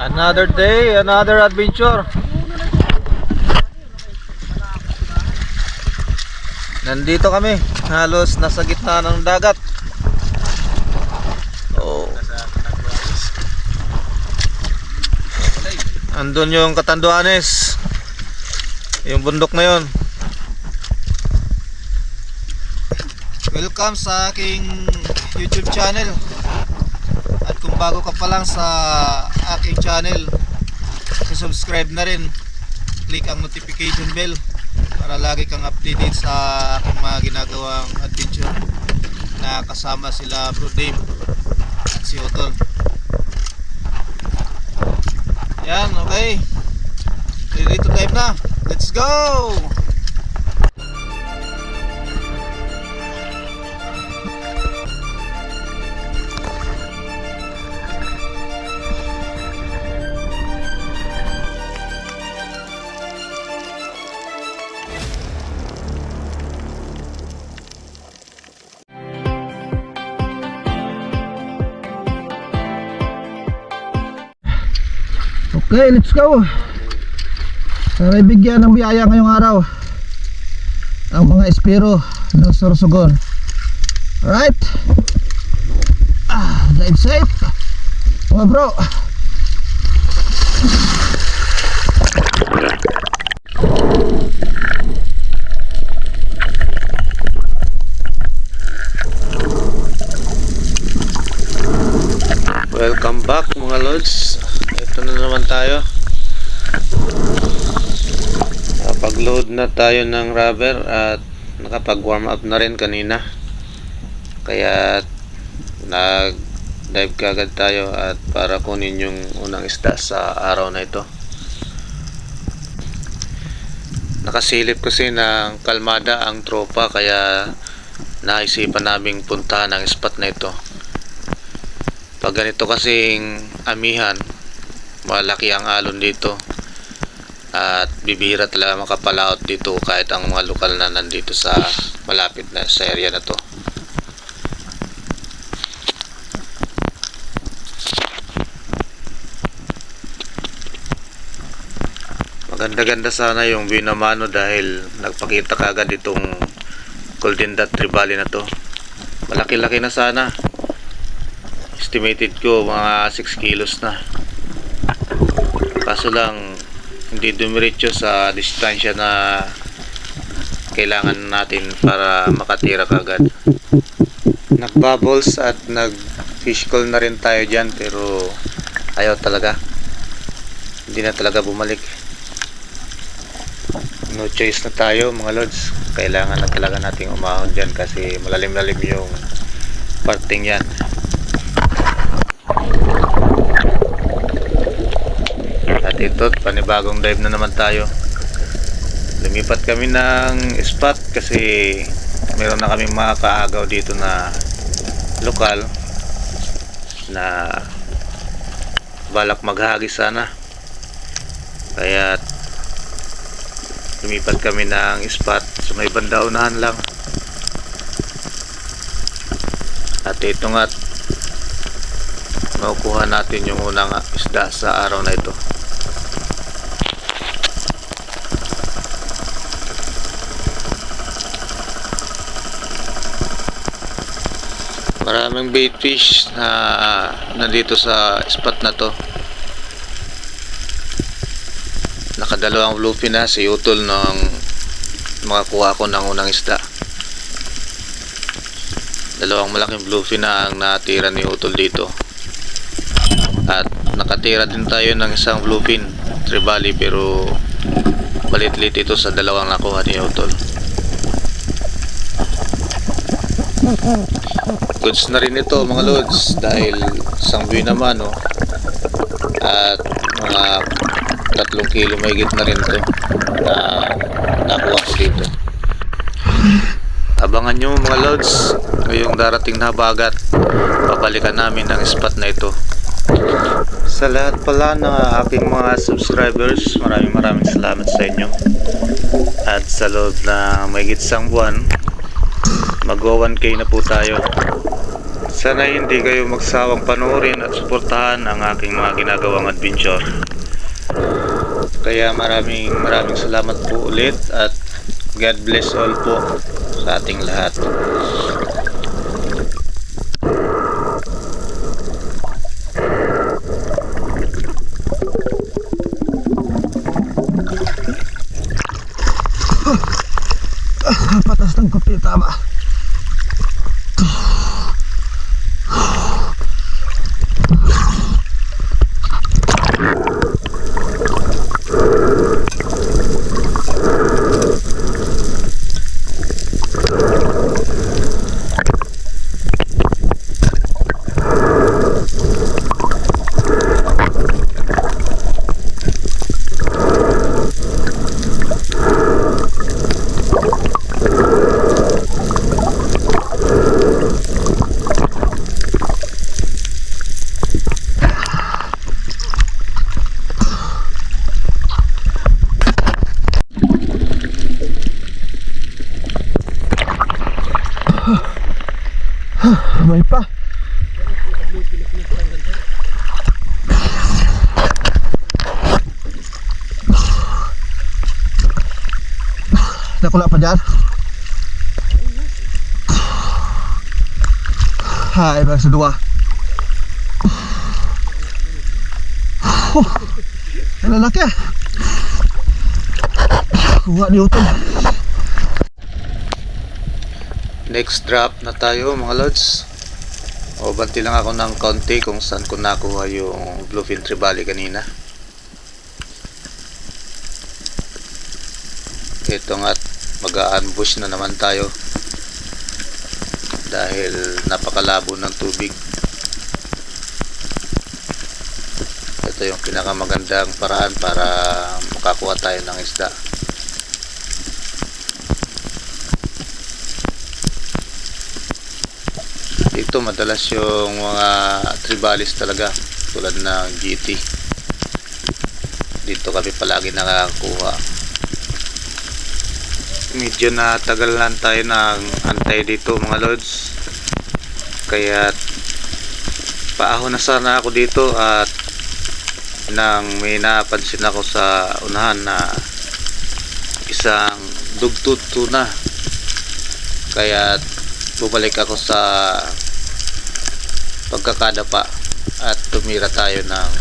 Another day, another adventure. Nandito kami, halos nasa gitna ng dagat. Oh. Andun yung Catanduanes. Yung bundok na yun. Welcome sa aking YouTube channel. At kung bago ka pa lang sa aking channel, subscribe na rin. Click ang notification bell para lagi kang updated sa aking mga ginagawang adventure na kasama sila Bro Dave at si Otol. Yan, okay. Ready to dive na. Let's go! Okay, let's go. Para ibigyan ng biyaya ngayong araw ang mga espiro ng Sorsogon. Alright. Dive safe mga bro. Welcome back mga lods. Ito na naman tayo. Nakapag-load na tayo ng rubber at nakapag-warm up na rin kanina. Kaya nag-dive kagad tayo at para kunin yung unang isda sa araw na ito. Nakasilip kasi ng kalmada ang tropa kaya naisipan naming puntahan ang spot na ito. Pag ganito kasing amihan, malaki ang alon dito at bibihira talaga makapalaot dito kahit ang mga lokal na nandito sa malapit na sa area na to. Maganda-ganda sana yung view na mano dahil nagpakita kagad itong Golden Dot Trevally na to. Malaki-laki na sana. Estimated ko mga 6 kilos na. Kaso lang hindi dumiretso sa distansya na kailangan natin para makatira kagad. Nagbubbles at nag-fish call na rin tayo dyan pero ayaw talaga. Hindi na talaga bumalik. No choice na tayo mga lods. Kailangan na talaga nating umahon dyan kasi malalim-lalim yung parting yan. At ito, panibagong dive na naman tayo. Lumipat kami ng spot kasi meron na kaming mga kaagaw dito na lokal na balak maghagi sana. Kaya lumipat kami ng spot sa may banda unahan lang. At ito nga, makukuha natin yung unang isda sa araw na ito. Maraming bait fish na nandito sa spot na to. Nakadalawang bluefin na si Utol nung makakuha ko ng unang isda. Dalawang malaking bluefin na ang natira ni Utol dito. At nakatira din tayo ng isang bluefin Trevally pero balit-lit ito sa dalawang nakuha ni Utol. Goods na rin ito mga lods dahil isang buwi naman at mga 3 kilo mahigit na rin ito na nakuha ko dito. Abangan nyo mga lods ngayong darating na habagat, babalikan namin ang spot na ito. Sa lahat pala ng aking mga subscribers, maraming salamat sa inyo. At sa loob na mahigit isang buwan, mag-1K na po tayo. Sana hindi kayo magsawang panoorin at suportahan ang aking mga ginagawang adventure. Kaya maraming salamat po ulit at God bless all po sa ating lahat. Patas ng kopi, tama. May pa. Nakula pa dyan. Hai, bang sa dua. Ang lalaki ah. Kuha ni utol. Next drop na tayo mga lods. O banti lang ako ng konti kung saan ko nakuha yung bluefin trevally kanina. Ito nga't mag-a-ambush na naman tayo dahil napakalabo ng tubig. Ito yung pinakamagandang paraan para makakuha tayo ng isda. Ito madalas yung mga tribalis talaga tulad ng GT. Dito kami palagi nakakakuha. Medyo natagalan tayo ng antay dito mga lods, kaya paahon na sana ako dito at nang may napansin ako sa unahan na isang dugtod tuna, kaya bumalik ako sa pagkakadapa at tumira tayo ng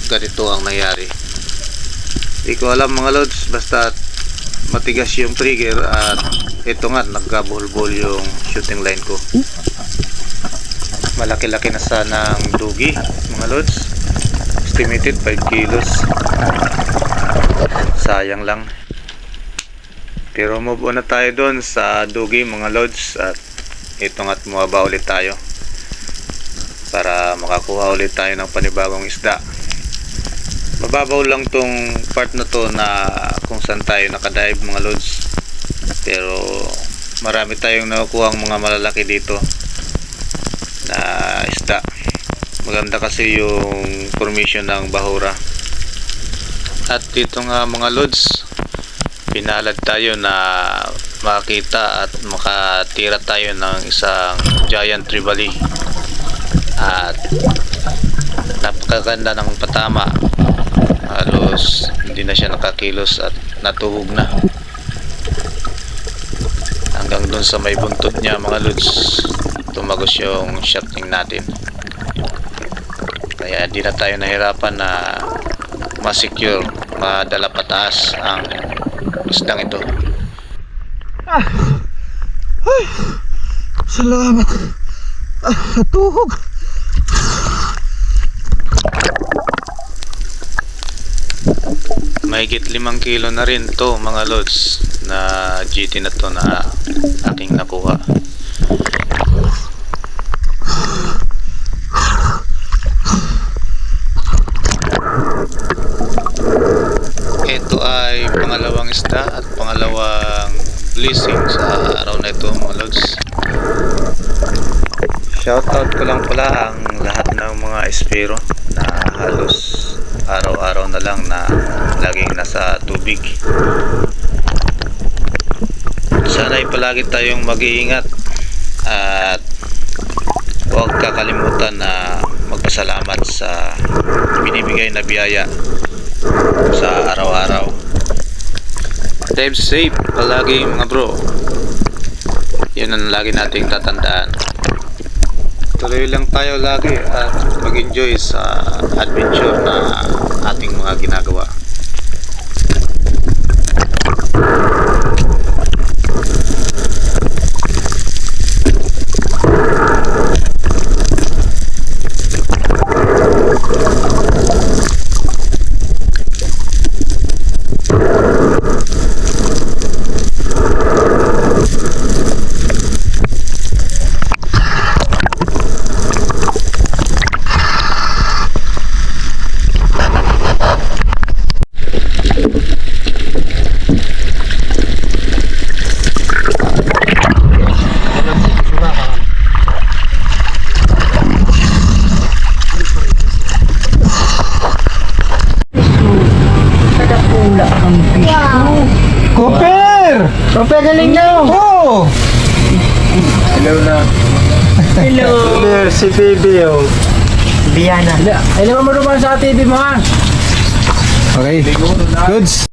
ganito ang nangyari. Hindi ko alam mga lods, basta matigas yung trigger at ito nga nagkabuhol-buhol yung shooting line ko. Malaki-laki na sana ang dugi mga lods, estimated 5 kilos. Sayang lang. Pero move on na tayo doon sa dugi mga lods at ito nga't mababa ulit tayo para makakuha ulit tayo ng panibagong isda. Mababaw lang tong part na to na kung saan tayo nakadive mga lods, pero marami tayong nakukuha ang mga malalaki dito na isda. Maganda kasi yung formation ng bahura. At dito nga mga lods, pinalad tayo na makita at makatira tayo ng isang giant trevally at napakaganda ng patama. Halos hindi na siya nakakilos at natuhog na hanggang dun sa may buntot niya mga lods. Tumagos yung shotting natin, kaya di na tayo nahirapan na ma-secure, madala pataas ang isdang ito. Ay, salamat. Tuhog. Mahigit 5 kilo na rin to mga lods na GT na to na aking nakuha. Ito ay pangalawang isda at pangalawang blessing sa araw na ito mga lods. Shoutout ko lang pala ang lahat ng mga espero na halos araw-araw na lang na laging nasa tubig. Sana ay palagi tayong mag-iingat At huwag kakalimutan na magpasalamat sa binibigay na biyaya sa araw-araw. Stay safe palagi mga bro. Yun ang lagi nating tatandaan. Tuloy lang tayo lagi at mag-enjoy sa adventure na ating mga ginagawa. Cooper! Prope, galing na! Oh! Hello! Si Bibi oh. Biana. Alam mo naman sa TV mo ha? Okay. Goods.